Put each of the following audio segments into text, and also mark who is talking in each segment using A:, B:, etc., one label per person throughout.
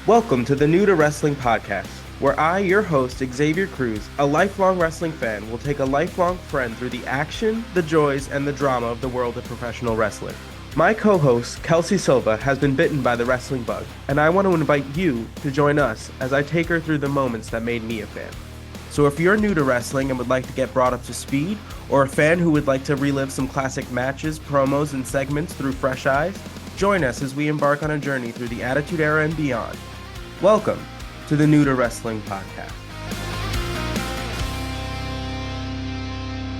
A: Welcome to the New to Wrestling podcast, where I, your host, Xavier Cruz, a lifelong wrestling fan, will take a lifelong friend through the action, the joys, and the drama of the world of professional wrestling. My co-host, Kelsey Silva, has been bitten by the wrestling bug, and I want to invite you to join us as I take her through the moments that made me a fan. So if you're new to wrestling and would like to get brought up to speed, or a fan who would like to relive some classic matches, promos, and segments through fresh eyes, join us as we embark on a journey through the Attitude Era and beyond. Welcome to the New to Wrestling podcast.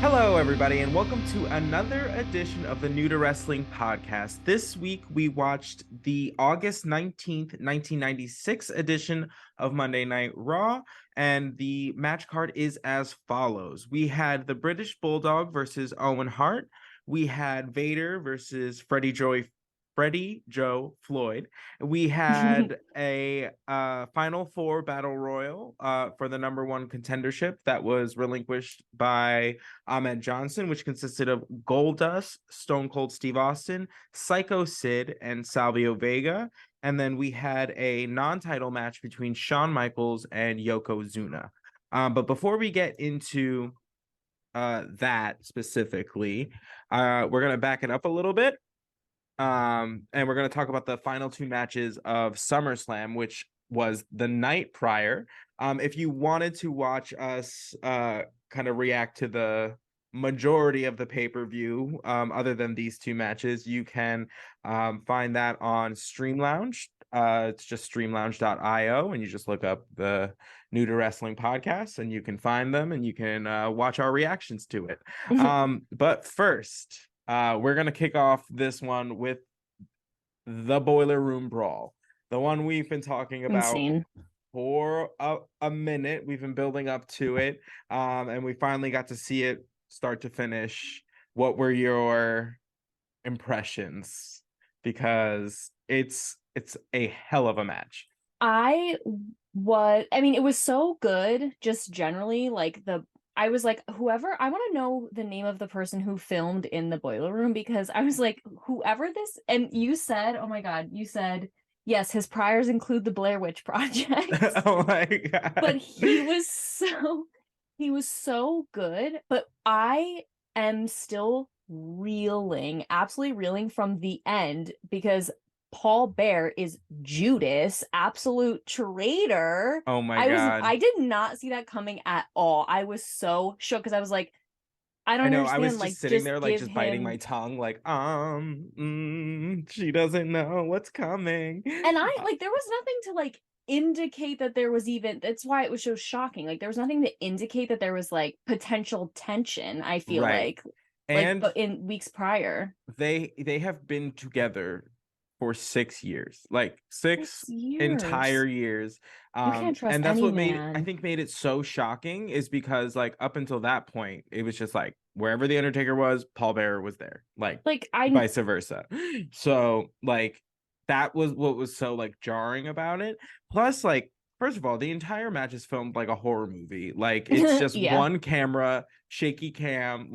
A: Hello, everybody, and welcome to another edition of the New to Wrestling podcast. This week, we watched the August 19th, 1996 edition of Monday Night Raw, and the match card is as follows. We had the British Bulldog versus Owen Hart. We had Vader versus Freddie Joe Floyd. We had a Final Four Battle Royal for the number one contendership that was relinquished by Ahmed Johnson, which consisted of Goldust, Stone Cold Steve Austin, Psycho Sid, and Salvio Vega. And then we had a non-title match between Shawn Michaels and Yokozuna. But before we get into that specifically, we're going to back it up a little bit. And we're going to talk about the final two matches of SummerSlam, which was the night prior. If you wanted to watch us kind of react to the majority of the pay-per-view, other than these two matches, you can find that on Stream Lounge. It's just streamlounge.io, and you just look up the New to Wrestling podcast, and you can find them, and you can watch our reactions to it. But first, we're going to kick off this one with the Boiler Room Brawl, the one we've been talking about for a minute. We've been building up to it, and we finally got to see it start to finish. What were your impressions? Because it's a hell of a match.
B: It was so good, just generally, I was like, I want to know the name of the person who filmed in the Boiler Room, because I was like, whoever this, and you said, oh my God, yes, his priors include the Blair Witch Project.
A: Oh my God.
B: But he was so good, but I am still absolutely reeling from the end, because Paul Bear is Judas, absolute traitor.
A: Oh my God.
B: I did not see that coming at all. I was so shook, because I was like, I don't understand.
A: I was just sitting there, just biting my tongue, she doesn't know what's coming.
B: And there was nothing to indicate that there was even, that's why it was so shocking. There was nothing to indicate that there was potential tension, I feel like but in weeks prior.
A: They have been together for 6 years, six entire years.
B: You can't trust
A: and that's
B: any
A: what
B: man.
A: made it so shocking, is because up until that point, it was just wherever the Undertaker was, Paul Bearer was there, vice versa. So that was what was so jarring about it. Plus, first of all, the entire match is filmed like a horror movie. It's just
B: Yeah.
A: one camera, shaky cam.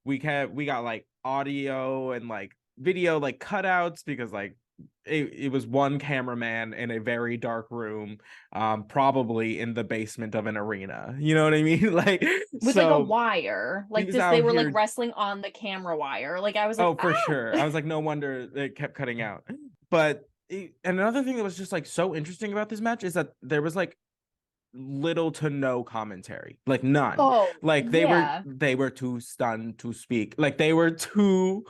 A: We got audio and video cutouts, because it was one cameraman in a very dark room, probably in the basement of an arena, you know what I mean?
B: With a wwire, they were wrestling on the camera wire. I was like,
A: oh, for sure. I was like, no wonder it kept cutting out. But another thing that was just so interesting about this match is that there was little to no commentary, none.
B: Oh,
A: they were too stunned to speak, they were too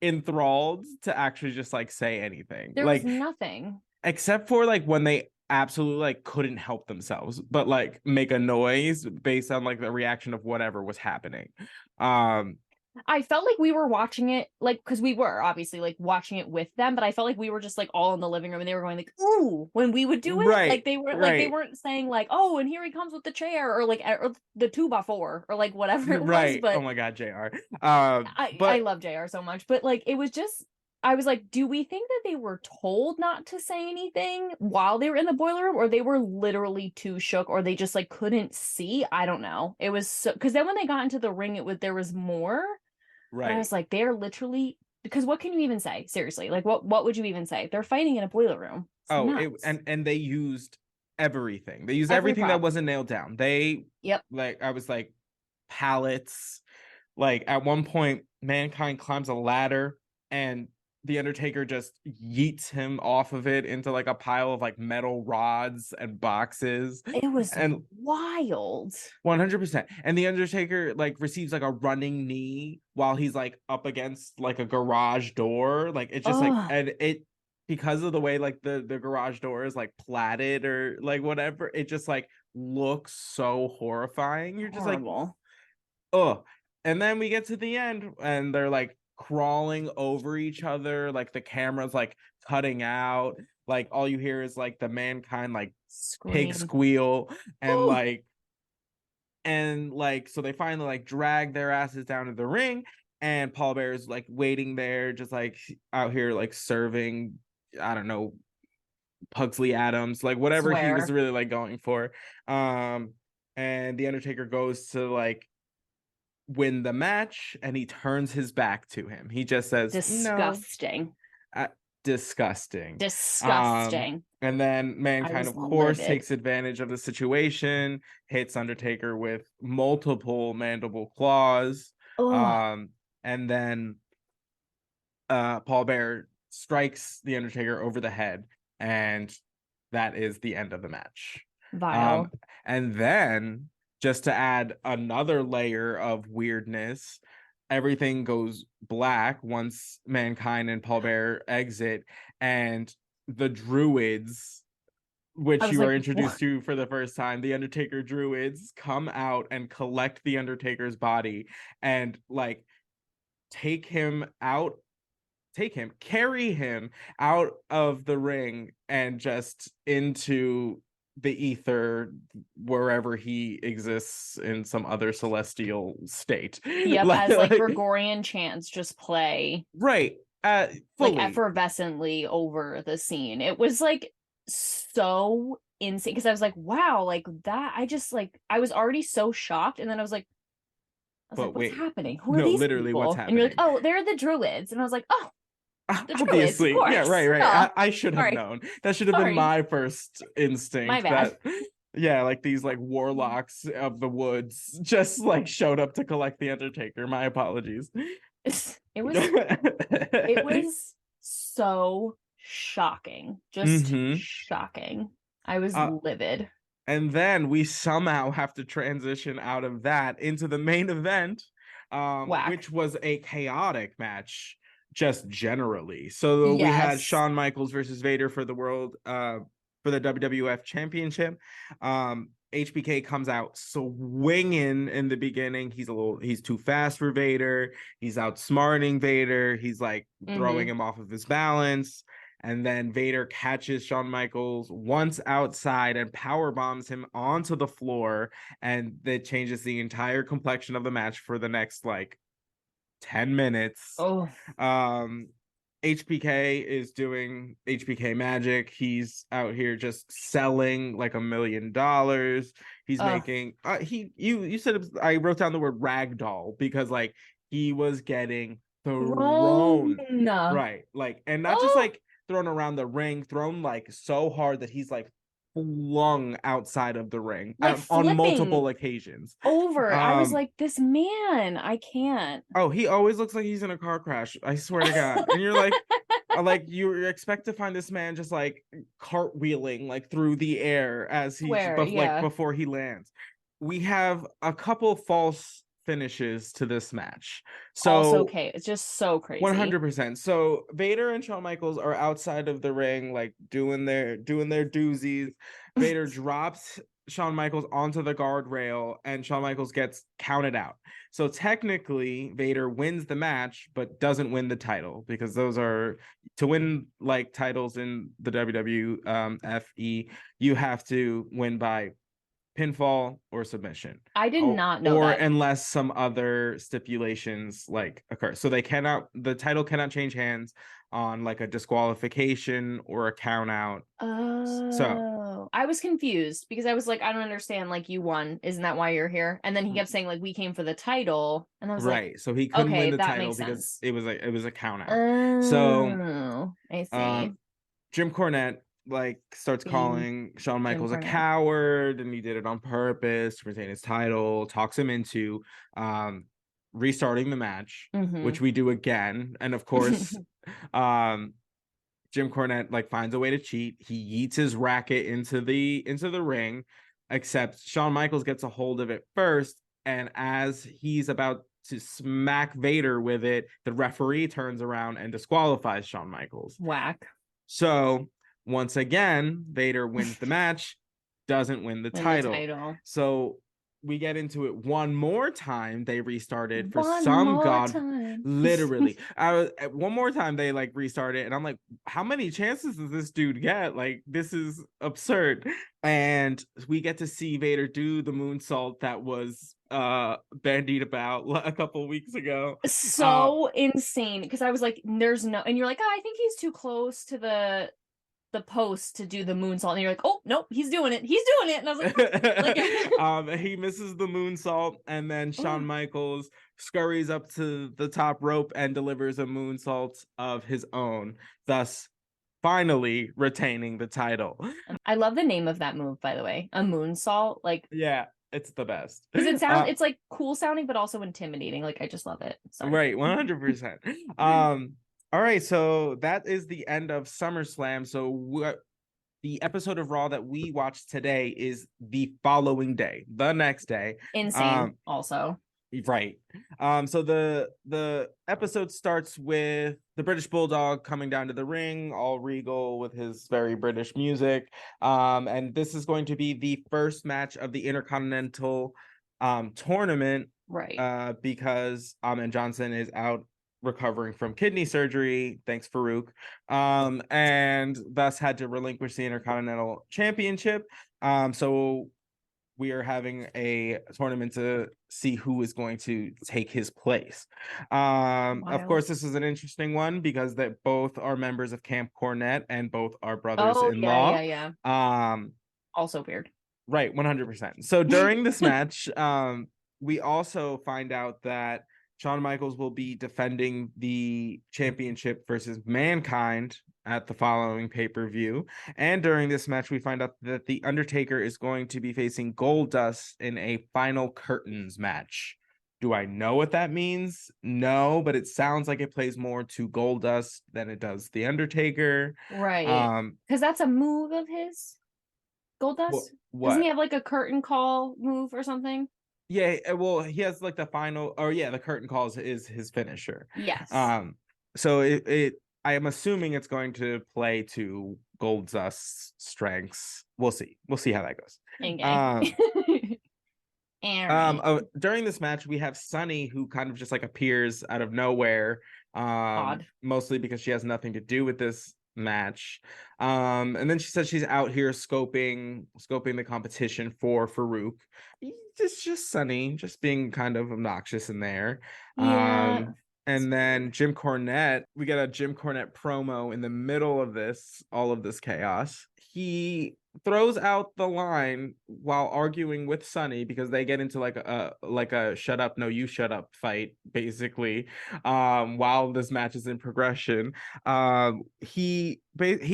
A: enthralled to actually just say anything.
B: There was nothing,
A: except for when they absolutely couldn't help themselves but make a noise based on the reaction of whatever was happening.
B: I felt like we were watching it, because we were obviously watching it with them, but I felt like we were just all in the living room, and they were going ooh, when we would do it.
A: Right.
B: They were they weren't saying oh, and here he comes with the chair, or or the 2x4, or whatever it was. But
A: oh my God, JR.
B: I love JR so much, but it was just, I was like, do we think that they were told not to say anything while they were in the Boiler Room, or they were literally too shook, or they just couldn't see? I don't know. It was so, because then when they got into the ring, there was more. Right. But I was like, they're literally because what can you even say? Seriously, like what would you even say? They're fighting in a boiler room. It's nuts.
A: And they used everything. They used
B: Every
A: everything that
B: prop.
A: wasn't nailed down. They
B: Yep.
A: like I was like pallets. Like at one point, Mankind climbs a ladder and the Undertaker just yeets him off of it into like a pile of like metal rods and boxes.
B: It was
A: And
B: wild.
A: 100%. And the Undertaker like receives like a running knee while he's like up against like a garage door. Like it's just like,
B: Oh,
A: and it, because of the way like the garage door is like platted or like whatever, it just like looks so horrifying. You're just like,
B: horrible.
A: oh. And then we get to the end and they're like crawling over each other, like the camera's like cutting out, like all you hear is like the Mankind like pig
B: Scream.
A: squeal and
B: Oh,
A: like so they finally like drag their asses down to the ring and Paul Bear is like waiting there just like out here like serving, I don't know, Pugsley Adams, like whatever he was
B: swear.
A: really like going for. And the Undertaker goes to like win the match and he turns his back to him. He just says, no,
B: Disgusting.
A: uh, disgusting.
B: Disgusting.
A: And then
B: I
A: Mankind,
B: was
A: of course,
B: livid.
A: takes advantage of the situation, hits Undertaker with multiple mandible claws.
B: Oh,
A: Um, and then Paul Bear strikes the Undertaker over the head, and that is the end of the match.
B: vile.
A: Um, and then just to add another layer of weirdness, everything goes black once Mankind and Paul Bear exit, and the druids,
B: I
A: which
B: was
A: you are
B: like,
A: introduced
B: what?
A: to for the first time, the Undertaker druids come out and collect the Undertaker's body and like take him out, carry him out of the ring and just into the ether wherever he exists in some other celestial state.
B: Yep, as like
A: like,
B: Gregorian chants just play
A: right.
B: like
A: Fully.
B: effervescently over the scene. It was like so insane because I was like, wow, like that. I just like I was already so shocked, and then I was
A: But
B: like, what's
A: wait,
B: happening? Who are
A: no,
B: these
A: literally what's
B: people? And you're like,
A: happening?
B: oh, they're the druids, and I was like, oh, the druids, of
A: Obviously, yeah,
B: course.
A: right.
B: Oh,
A: I should have
B: sorry,
A: known. That should have been
B: sorry,
A: my first
B: my
A: instinct.
B: bad.
A: That, yeah, like these like warlocks of the woods just like showed up to collect the Undertaker. My apologies.
B: It was so shocking, just
A: Mm-hmm.
B: shocking. I was
A: Uh,
B: livid.
A: and then we somehow have to transition out of that into the main event,
B: Whack.
A: which was a chaotic match just generally. So we had
B: Yes.
A: Shawn Michaels versus Vader for the for the WWF Championship. HBK comes out swinging in the beginning. He's too fast for Vader. He's outsmarting Vader. He's like throwing
B: Mm-hmm.
A: him off of his balance. And then Vader catches Shawn Michaels once outside and power bombs him onto the floor. And that changes the entire complexion of the match for the next like 10 minutes.
B: Oh,
A: Um, HBK is doing HBK magic. He's out here just selling like $1 million. He's
B: uh,
A: making you said I wrote down the word ragdoll because like he was getting
B: thrown.
A: thrown, right, like, and not just
B: Oh,
A: like thrown around the ring, thrown like so hard that he's like flung outside of the ring
B: like
A: on
B: flipping
A: multiple occasions.
B: over. I was
A: um
B: like, this man, I can't.
A: Oh, he always looks like he's in a car crash. I swear to God. And you're like you expect to find this man just like cartwheeling like through the air as he's
B: Swear,
A: like
B: yeah.
A: before he lands. We have a couple false finishes to this match.
B: Also,
A: So
B: okay, it's just so crazy.
A: 100%. So Vader and Shawn Michaels are outside of the ring, like doing their doozies. Vader drops Shawn Michaels onto the guardrail, and Shawn Michaels gets counted out. So technically, Vader wins the match, but doesn't win the title because those are to win like titles in the WWFE. You have to win by pinfall or submission.
B: I did not know
A: or
B: that.
A: unless some other stipulations like occur. So the title cannot change hands on like a disqualification or a count out. So
B: Oh, I was confused because I was like, I don't understand. Like, you won. Isn't that why you're here? And then he kept saying, like, we came for the title. And I was like,
A: right. So he couldn't win
B: okay,
A: the
B: that
A: title
B: makes
A: because
B: sense.
A: it was a count out. So
B: Oh, I see.
A: Jim Cornette like starts
B: Being
A: calling Shawn
B: Jim
A: Michaels a
B: Cornette.
A: coward, and he did it on purpose to retain his title, talks him into restarting the match, which we do again. And of course, um Jim Cornette like finds a way to cheat. He yeets his racket into the ring, except Shawn Michaels gets a hold of it first, and as he's about to smack Vader with it, the referee turns around and disqualifies Shawn Michaels.
B: Whack.
A: So once again, Vader wins the match, doesn't win the title. So we get into it one more time. They restarted for some god
B: time.
A: Literally. One more time they like restarted, and I'm like, how many chances does this dude get? Like, this is absurd. And we get to see Vader do the moonsault that was bandied about a couple weeks ago.
B: So insane, because I was like, there's no, and you're like, oh, I think he's too close to the post to do the moonsault, and you're like, oh nope, he's doing it, and I was like,
A: he misses the moonsault, and then Shawn Michaels scurries up to the top rope and delivers a moonsault of his own, thus finally retaining the title.
B: I love the name of that move, by the way, a moonsault. Like,
A: yeah, it's the best
B: because it sounds it's like cool sounding but also intimidating. Like, I just love it. Sorry.
A: Right, 100%. All right, so that is the end of SummerSlam. So the episode of Raw that we watched today is the following day, the next day.
B: Insane, also.
A: Right. So the episode starts with the British Bulldog coming down to the ring, all regal with his very British music. And this is going to be the first match of the Intercontinental tournament.
B: Right.
A: Because Ahmed Johnson is out recovering from kidney surgery, thanks Farouk, and thus had to relinquish the Intercontinental Championship. So we are having a tournament to see who is going to take his place. Of course, this is an interesting one because they both are members of Camp Cornette and both are brothers-in-law.
B: Also weird.
A: Right, 100%. So during this match, we also find out that Shawn Michaels will be defending the championship versus Mankind at the following pay-per-view. And during this match, we find out that The Undertaker is going to be facing Goldust in a final curtains match. Do I know what that means? No, but it sounds like it plays more to Goldust than it does The Undertaker.
B: Right. Because that's a move of his. Goldust? Doesn't he have like a curtain call move or something?
A: Yeah, well, he has like the final, or yeah, the curtain calls is his finisher.
B: Yes.
A: So I am assuming it's going to play to Goldust's strengths. We'll see how that goes. During this match, we have Sunny, who kind of just like appears out of nowhere.
B: Odd.
A: Mostly because she has nothing to do with this match. And then she says she's out here scoping the competition for Farouk. It's just Sunny, just being kind of obnoxious in there.
B: Yeah.
A: And then Jim Cornette, we get a Jim Cornette promo in the middle of all of this chaos. He throws out the line while arguing with Sunny because they get into like a shut up, no you shut up fight, basically, while this match is in progression. He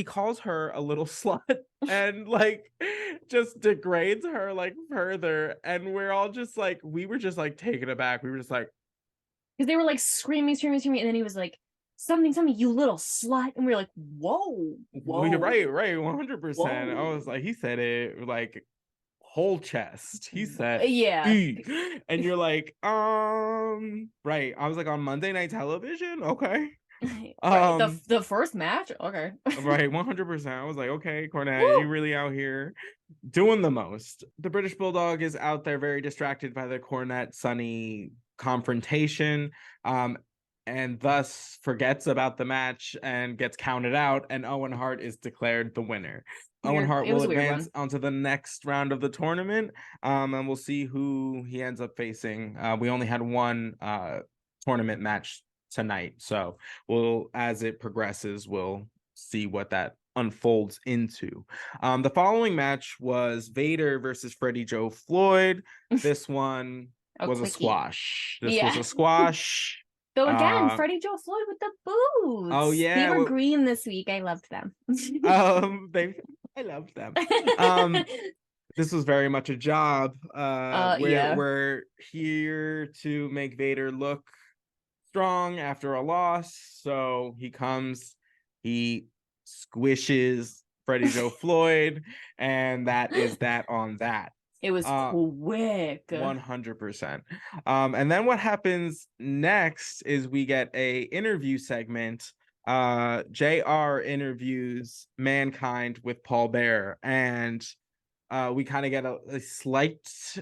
A: calls her a little slut and like just degrades her like further, and we're all just like, we were just like taken aback. We were just like,
B: because they were like screaming, and then he was like, something, you little slut, and we were like, whoa.
A: Right, 100%. I was like, he said it like whole chest. He said,
B: yeah.
A: And you're like, right. I was like, on Monday Night Television, okay.
B: Right. The first match, okay.
A: Right, 100%. I was like, okay, Cornette, you really out here doing the most. The British Bulldog is out there very distracted by the Cornette Sunny confrontation, and thus forgets about the match and gets counted out, and Owen Hart is declared the winner. Owen Hart will
B: a weird
A: advance
B: one.
A: onto the next round of the tournament, and we'll see who he ends up facing. We only had one tournament match tonight, so as it progresses, we'll see what that unfolds into. The following match was Vader versus Freddie Joe Floyd. This one
B: A
A: was a
B: quickie.
A: squash. This was
B: Yeah.
A: a squash.
B: So again, Freddie Joe Floyd with the
A: Oh
B: boots. They
A: yeah,
B: were
A: well,
B: green this week. I loved them.
A: they I loved them. Um, this was very much a job.
B: Yeah.
A: We're here to make Vader look strong after a loss. So he comes, he squishes Freddie Joe Floyd, and that is that on that.
B: It was quick.
A: 100%. And then what happens next is we get a interview segment. JR interviews Mankind with Paul Bear, and we kind of get a slight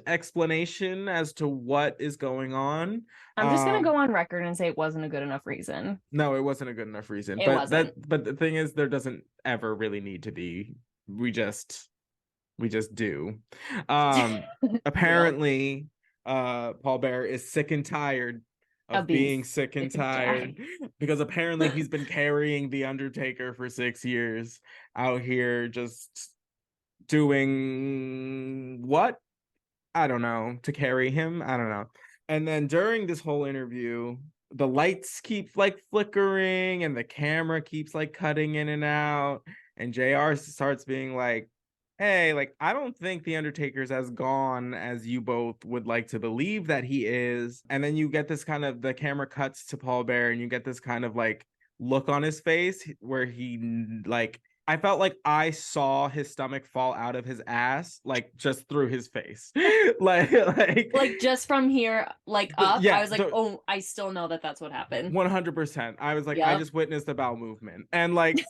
A: explanation as to what is going on.
B: I'm just gonna go on record and say it wasn't a good enough reason.
A: No, it wasn't a good enough reason.
B: It wasn't.
A: But the thing is, there doesn't ever really need to be. We just do. Apparently, Paul Bear is sick and tired of being sick and tired because apparently he's been carrying the Undertaker for 6 years out here just doing what? I don't know, to carry him. I don't know. And then during this whole interview, the lights keep like flickering and the camera keeps like cutting in and out. And JR starts being like, hey, like, I don't think the Undertaker's as gone as you both would like to believe that he is. And then you get this kind of, the camera cuts to Paul Bear and you get this kind of like look on his face where he like, I felt like I saw his stomach fall out of his ass, like just through his face. like
B: just from here, like up.
A: Yeah,
B: I was like, oh, I still know that that's what happened.
A: 100%. I was like, yep. I just witnessed a bowel movement. And like,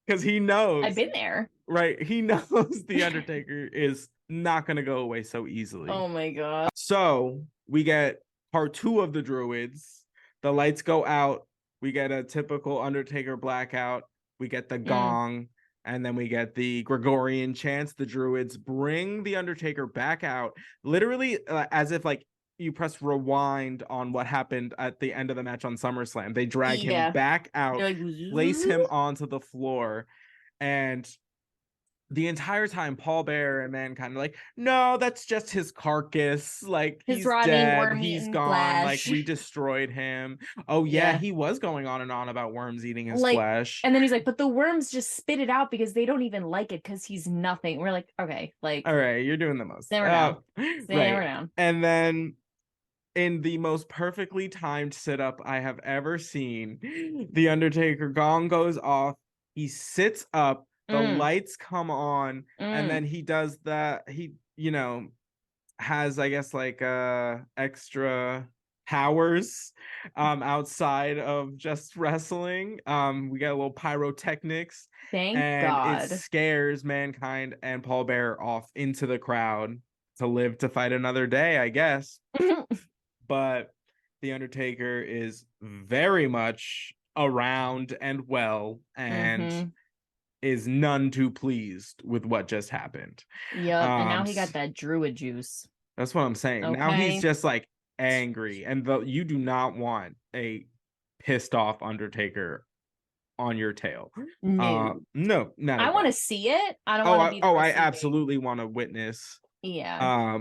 A: because he knows.
B: I've been there.
A: Right. He knows the Undertaker is not going to go away so easily.
B: Oh my God.
A: So we get part 2 of the Druids. The lights go out. We get a typical Undertaker blackout. We get the gong. And then we get the Gregorian chants. The Druids bring the Undertaker back out. Literally as if like you press rewind on what happened at the end of the match on SummerSlam. They drag him back out, like, place him onto the floor. And the entire time, Paul Bear and Mankind are like, no, that's just his carcass. Like, he's dead. He's gone. Flesh. Like, we destroyed him. Oh, yeah, he was going on and on about worms eating his flesh.
B: And then he's like, but the worms just spit it out because they don't even like it because he's nothing. We're like, okay, like.
A: All right, you're doing the most.
B: Simmer down. Simmer down.
A: And then in the most perfectly timed setup I have ever seen, the Undertaker gong goes off. He sits up. The lights come on, and then he does that. He, has, I guess, like extra powers outside of just wrestling. We got a little pyrotechnics.
B: Thank God.
A: It scares Mankind and Paul Bear off into the crowd to live to fight another day, I guess. But the Undertaker is very much around and well, and is none too pleased with what just happened.
B: Yep, and now he got that druid juice.
A: That's what I'm saying. Okay. Now he's just like angry, and you do not want a pissed off Undertaker on your tail. No, not
B: I want to see it. I don't want to be.
A: I absolutely want to witness.
B: Yeah.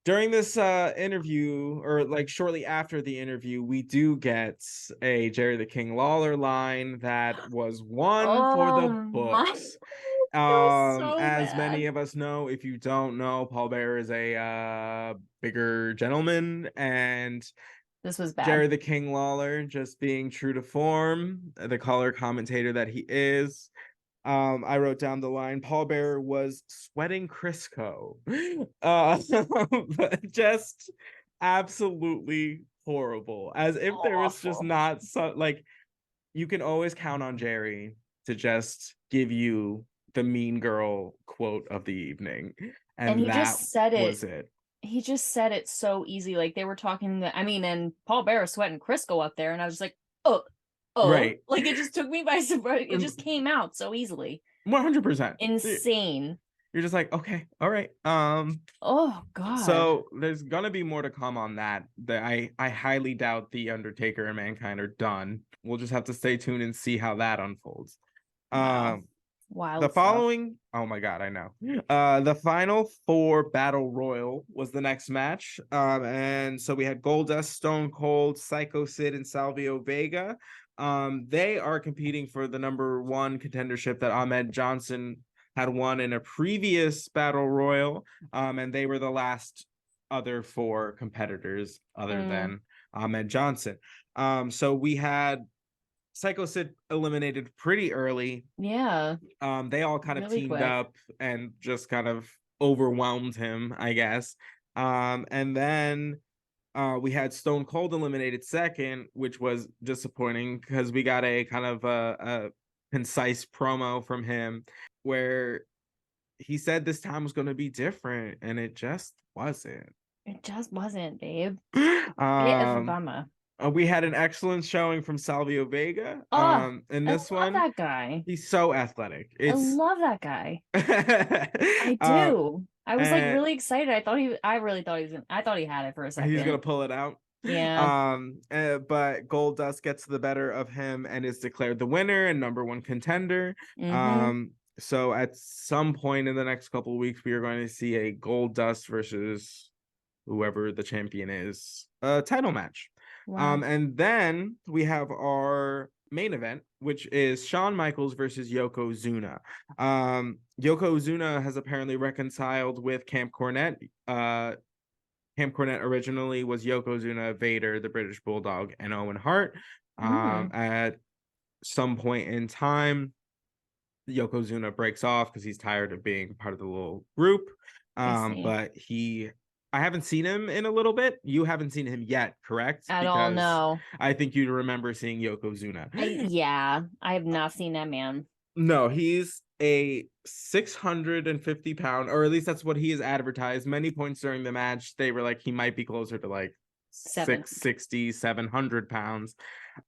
A: During this interview, or like shortly after the interview, we do get a Jerry the King Lawler line that was one for the books. As many of us know, if you don't know, Paul Bear is a bigger gentleman, and
B: this was bad.
A: Jerry the King Lawler, just being true to form, the color commentator that he is. I wrote down the line, Paul Bear was sweating Crisco. Just absolutely horrible. As if there was just not like, you can always count on Jerry to just give you the mean girl quote of the evening. And he just said it.
B: He just said it so easy. Like, they were talking, and Paul Bear was sweating Crisco up there, and I was just like, oh.
A: Right.
B: Like it just took me by surprise. It just came out so easily.
A: 100%.
B: Insane.
A: You're just like, okay, all right.
B: Oh God.
A: So there's gonna be more to come on that. I highly doubt the Undertaker and Mankind are done. We'll just have to stay tuned and see how that unfolds.
B: Wow. Wild
A: The
B: stuff.
A: following, oh my God, I know. The final 4 Battle Royal was the next match. And so we had Goldust, Stone Cold, Psycho Sid, and Salvio Vega. They are competing for the #1 contendership that Ahmed Johnson had won in a previous Battle Royal. And they were the last other 4 competitors other than Ahmed Johnson. So we had Psycho Sid eliminated pretty early.
B: Yeah.
A: They all kind of
B: Really
A: teamed
B: quick.
A: up and just kind of overwhelmed him, I guess. And then we had Stone Cold eliminated second, which was disappointing because we got a kind of a concise promo from him where he said this time was going to be different, and it just wasn't.
B: It just wasn't, babe. Bit of a bummer.
A: We had an excellent showing from Salvio Vega.
B: Oh,
A: In
B: I
A: this
B: love
A: one,
B: that guy.
A: he's so athletic.
B: I love that guy. I do. I was like really excited. I thought he had it for a second.
A: He's gonna pull it out.
B: Yeah.
A: But Goldust gets the better of him and is declared the winner and #1 contender. So at some point in the next couple of weeks, we are going to see a Goldust versus whoever the champion is title match.
B: Wow.
A: And then we have our main event, which is Shawn Michaels versus Yokozuna. Yokozuna has apparently reconciled with Camp Cornette. Camp Cornette originally was Yokozuna, Vader, the British Bulldog, and Owen Hart. At some point in time, Yokozuna breaks off because he's tired of being part of the little group. But I haven't seen him in a little bit. You haven't seen him yet, correct?
B: At all, no.
A: I think you remember seeing Yokozuna.
B: I have not seen that man.
A: No, he's a 650-pound, or at least that's what he is advertised. Many points during the match, they were like he might be closer to like 660, 700 pounds.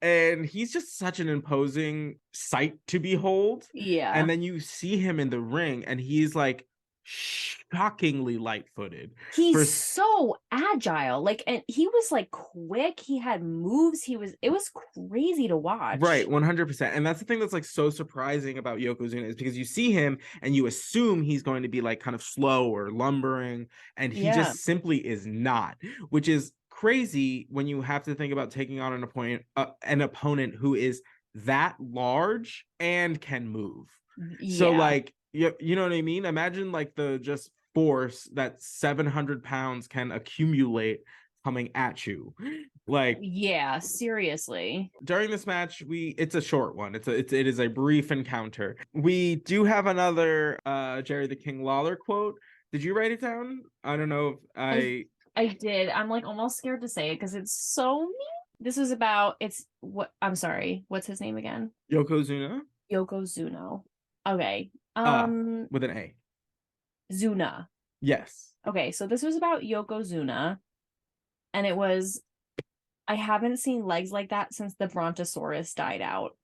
A: And he's just such an imposing sight to behold.
B: Yeah.
A: And then you see him in the ring, and he's like shockingly light-footed.
B: He's so agile, like, and he was like quick. He had moves. It was crazy to watch.
A: Right, 100%. And that's the thing that's like so surprising about Yokozuna is because you see him and you assume he's going to be like kind of slow or lumbering, and he just simply is not, which is crazy when you have to think about taking on an opponent who is that large and can move. So like, you know what I mean? Imagine like the just force that 700 pounds can accumulate coming at you. Like,
B: yeah, seriously.
A: During this match, it's a short one. It is a brief encounter. We do have another Jerry the King Lawler quote. Did you write it down? I don't know if
B: I did. I'm like almost scared to say it because it's so mean. This was about I'm sorry. What's his name again?
A: Yokozuna.
B: Okay.
A: With an A.
B: Zuna.
A: Yes.
B: Okay, so this was about Yokozuna, and it was, I haven't seen legs like that since the Brontosaurus died out.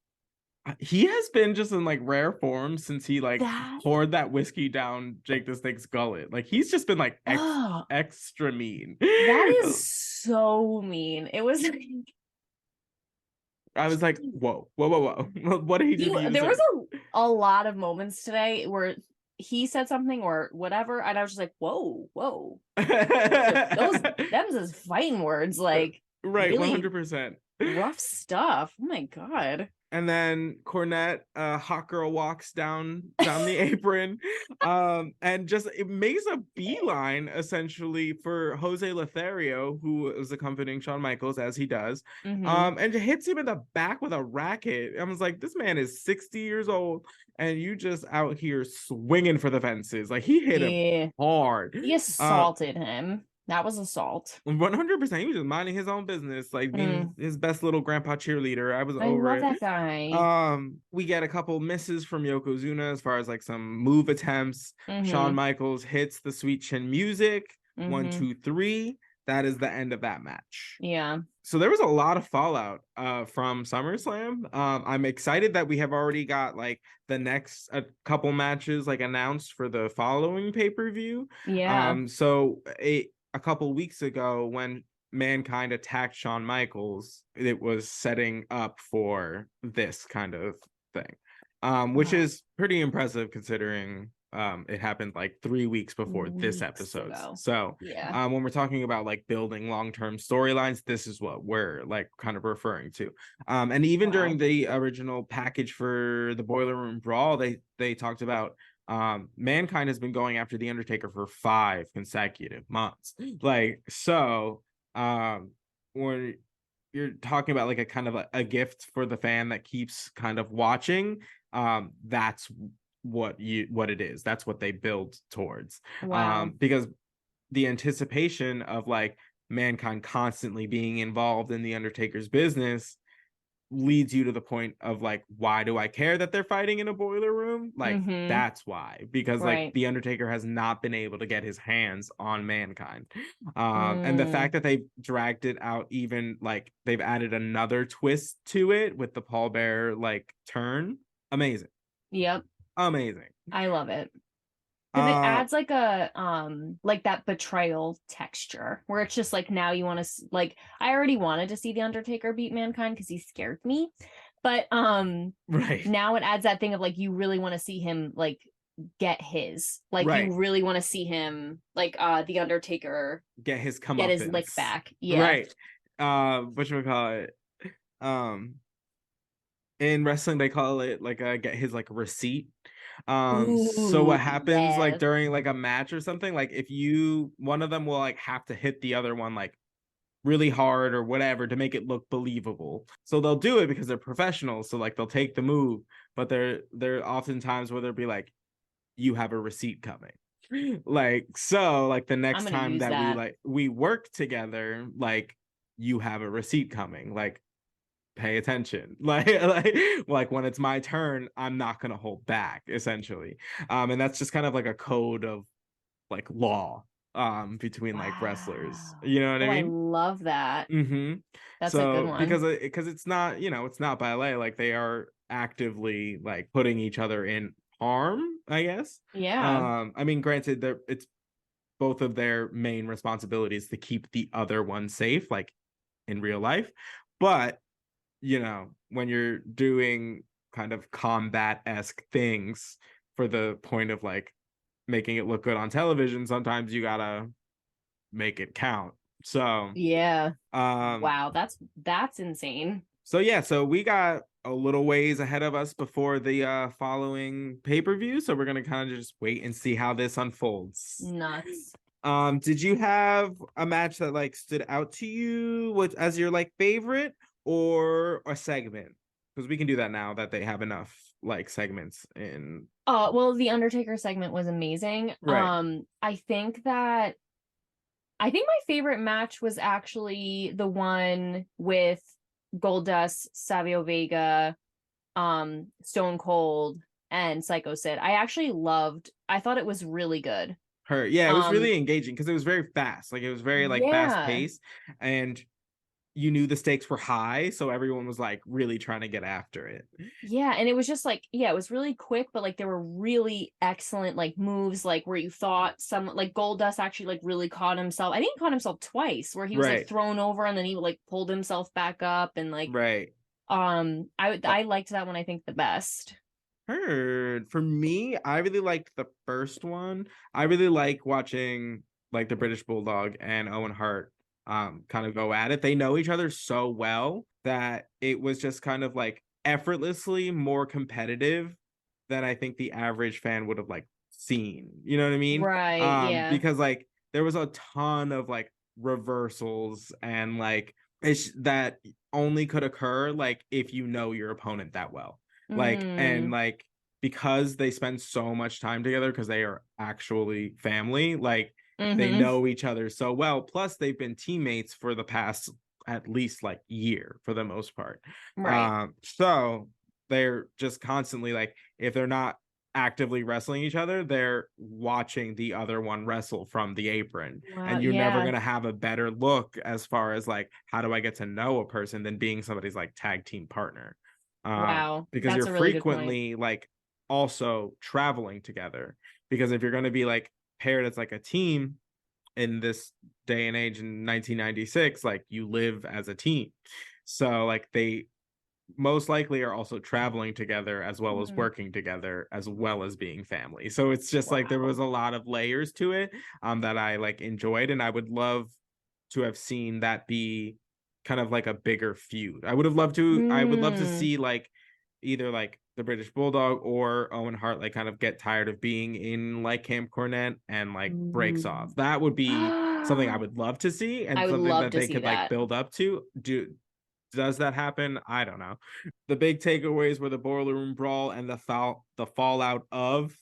A: He has been just in like rare form since he like poured that whiskey down Jake the Snake's gullet. Like he's just been like extra mean.
B: That is so mean. It was like,
A: I was like, whoa. What did he do?
B: There was a lot of moments today where he said something or whatever, and I was just like, whoa. Them's his fighting words, like
A: right,
B: really
A: 100%.
B: Rough stuff. Oh my God.
A: And then Cornette, hot girl walks down the apron, and just it makes a beeline essentially for Jose Lothario, who is accompanying Shawn Michaels as he does, and hits him in the back with a racket. I was like, this man is 60 years old, and you just out here swinging for the fences. Like he hit him hard.
B: He assaulted him. That was assault.
A: 100%. He was just minding his own business, like being his best little grandpa cheerleader. I love
B: that guy.
A: We get a couple misses from Yokozuna as far as like some move attempts. Shawn Michaels hits the Sweet Chin Music. 1, 2, 3. that is the end of that match.
B: Yeah.
A: So there was a lot of fallout from SummerSlam. I'm excited that we have already got like the next couple matches like announced for the following pay-per-view.
B: Yeah.
A: So a couple weeks ago when Mankind attacked Shawn Michaels, it was setting up for this kind of thing, which is pretty impressive considering it happened like 3 weeks before this
B: Weeks
A: episode.
B: ago.
A: So
B: Yeah.
A: when we're talking about like building long-term storylines, this is what we're like kind of referring to. And even during the original package for the Boiler Room Brawl, they talked about Mankind has been going after the Undertaker for 5 consecutive months. Like, so when you're talking about like a kind of a gift for the fan that keeps kind of watching, that's what it is. That's what they build towards.
B: Wow.
A: Because the anticipation of like Mankind constantly being involved in the Undertaker's business leads you to the point of like, why do I care that they're fighting in a boiler room? Like, that's why, because like the Undertaker has not been able to get his hands on Mankind. And the fact that they've dragged it out, even like they've added another twist to it with the Paul Bearer like turn, amazing.
B: Yep.
A: Amazing.
B: I love it. Because it adds like a like that betrayal texture where it's just like now you want to like I already wanted to see the Undertaker beat Mankind because he scared me, but
A: right
B: now it adds that thing of like you really want to see him like get his like
A: right.
B: You really want to see him like the Undertaker
A: get his
B: lick back.
A: Right. Whatchamacallit, in wrestling they call it like get his like receipt. So what happens like during like a match or something, like if one of them will like have to hit the other one like really hard or whatever to make it look believable. So they'll do it because they're professionals. So like they'll take the move, but there oftentimes where they'll be like, you have a receipt coming. Like, so like the next time that we work together, like you have a receipt coming. Like, pay attention. Like when it's my turn, I'm not gonna hold back, essentially. And that's just kind of like a code of like law between like wrestlers. You know what I mean?
B: I love that. That's a good one.
A: Because it's not, it's not ballet. Like they are actively like putting each other in harm, I guess.
B: Yeah.
A: I mean, granted, it's both of their main responsibilities to keep the other one safe, like in real life. But when you're doing kind of combat-esque things for the point of like making it look good on television, sometimes you gotta make it count. So
B: yeah. Wow, that's insane.
A: So we got a little ways ahead of us before the following pay-per-view, so we're gonna kind of just wait and see how this unfolds.
B: Nuts.
A: Did you have a match that like stood out to you as your like favorite, or a segment? Because we can do that now that they have enough like segments in.
B: Well, the Undertaker segment was amazing.
A: Right.
B: I think my favorite match was actually the one with Goldust, Savio Vega, Stone Cold, and Psycho Sid. I thought it was really good.
A: Yeah, it was really engaging because it was very fast. Like it was very like fast paced, and you knew the stakes were high, so everyone was like really trying to get after it.
B: Yeah, and it was just like, it was really quick, but like there were really excellent like moves, like where you thought some like Goldust actually like really caught himself. I think he caught himself twice, where he was like thrown over and then he like pulled himself back up and like I liked that one, I think, the best.
A: Heard. For me, I really liked the first one. I really like watching like the British Bulldog and Owen Hart kind of go at it. They know each other so well that it was just kind of like effortlessly more competitive than I think the average fan would have like seen. You know what I mean?
B: Right. Yeah.
A: Because like there was a ton of like reversals and like that only could occur like if you know your opponent that well. Like and like because they spend so much time together because they are actually family, like they know each other so well. Plus, they've been teammates for the past at least like year for the most part.
B: Right.
A: So they're just constantly like, if they're not actively wrestling each other, they're watching the other one wrestle from the apron.
B: Wow,
A: And you're never
B: yeah.
A: going to have a better look as far as like, how do I get to know a person than being somebody's like tag team partner.
B: Wow,
A: Because
B: that's
A: you're
B: a really good point.
A: frequently like also traveling together. Because if you're going to be like paired as like a team in this day and age in 1996, like you live as a team. So like they most likely are also traveling together as well as
B: Mm,
A: working together as well as being family. So it's just like there was
B: wow.
A: a lot of layers to it that I like enjoyed, and I would love to have seen that be kind of like a bigger feud. I would love to
B: Mm.
A: see like either like the British Bulldog or Owen Hart like kind of get tired of being in like Camp Cornette and like breaks off.
B: Mm.
A: That would be something I
B: I
A: would love to see and
B: would
A: something
B: love
A: that
B: to
A: they
B: see
A: could like
B: that.
A: build up to. Does that happen? I don't know. The big takeaways were the Boiler Room Brawl and the fallout of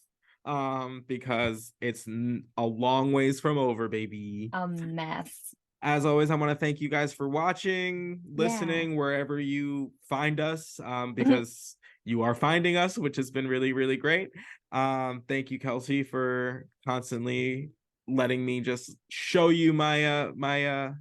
A: because it's a long ways from over, baby.
B: A mess.
A: As always, I want to thank you guys for watching,
B: Yeah.
A: listening, wherever you find us, because you are finding us, which has been really, really great. Thank you, Kelsey, for constantly letting me just show you my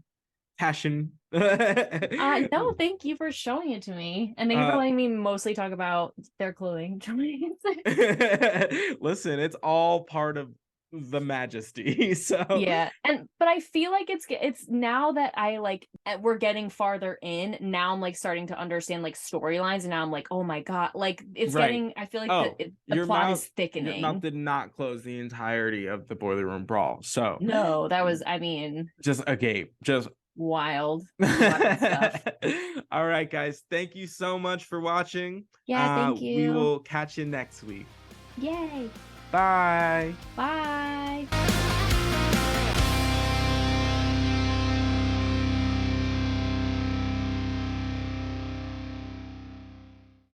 A: passion.
B: No, thank you for showing it to me. And thank you for
A: uh
B: letting me mostly talk about their clothing choice.
A: listen, it's all part of the majesty. So
B: Yeah. But I feel like it's now that I like we're getting farther in, now I'm like starting to understand like storylines, and now I'm like, "Oh my God." Like it's
A: right.
B: getting I feel like
A: Oh,
B: the plot is
A: your mouth
B: thickening.
A: did not close the entirety of the Boiler Room Brawl. So
B: No, that was I mean,
A: just a gape. Just
B: wild. Wild stuff.
A: all right, guys. Thank you so much for watching.
B: Yeah, thank
A: We
B: you.
A: will catch you next week.
B: Yay.
A: Bye.
B: Bye.